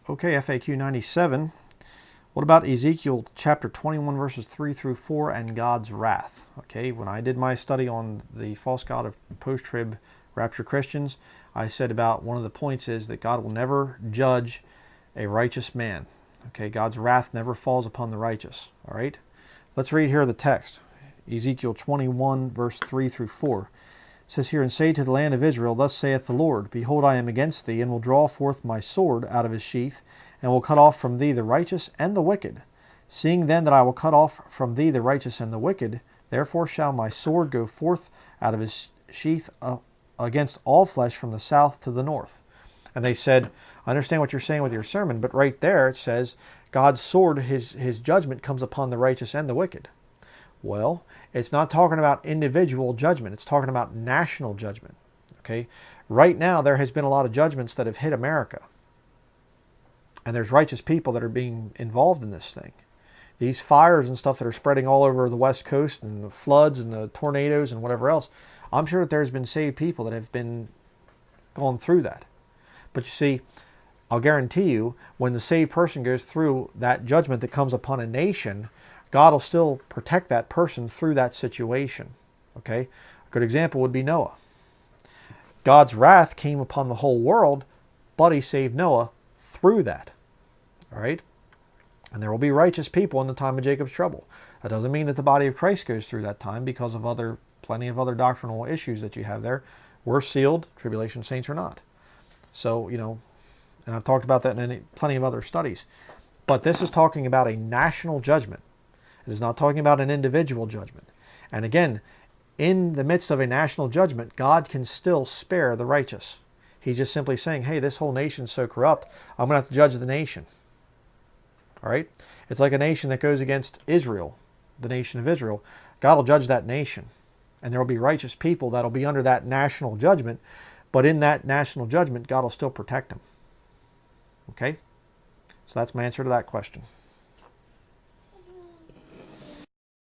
Okay, FAQ 97. What about Ezekiel chapter 21 verses 3 through 4 and God's wrath? Okay, when I did my study on the false god of post-trib rapture Christians, I said about one of the points is that God will never judge a righteous man. Okay, God's wrath never falls upon the righteous. All right, let's read here the text. Ezekiel 21 verse 3 through 4. It says here, "And say to the land of Israel, Thus saith the Lord, Behold, I am against thee, and will draw forth my sword out of his sheath, and will cut off from thee the righteous and the wicked. Seeing then that I will cut off from thee the righteous and the wicked, therefore shall my sword go forth out of his sheath against all flesh from the south to the north." And they said, I understand what you're saying with your sermon, but right there it says, God's sword, his judgment comes upon the righteous and the wicked. Well, it's not talking about individual judgment. It's talking about national judgment. Okay? Right now, there has been a lot of judgments that have hit America. And there's righteous people that are being involved in this thing. These fires and stuff that are spreading all over the West Coast, and the floods and the tornadoes and whatever else, I'm sure that there's been saved people that have been going through that. But you see, I'll guarantee you, when the saved person goes through that judgment that comes upon a nation, God will still protect that person through that situation. Okay? A good example would be Noah. God's wrath came upon the whole world, but he saved Noah through that. All right? And there will be righteous people in the time of Jacob's trouble. That doesn't mean that the body of Christ goes through that time because of plenty of other doctrinal issues that you have there. We're sealed, tribulation saints are not. So, and I've talked about that in plenty of other studies. But this is talking about a national judgment. It is not talking about an individual judgment. And again, in the midst of a national judgment, God can still spare the righteous. He's just simply saying, hey, this whole nation's so corrupt, I'm going to have to judge the nation. All right? It's like a nation that goes against Israel, the nation of Israel. God will judge that nation. And there will be righteous people that will be under that national judgment. But in that national judgment, God will still protect them. Okay? So that's my answer to that question.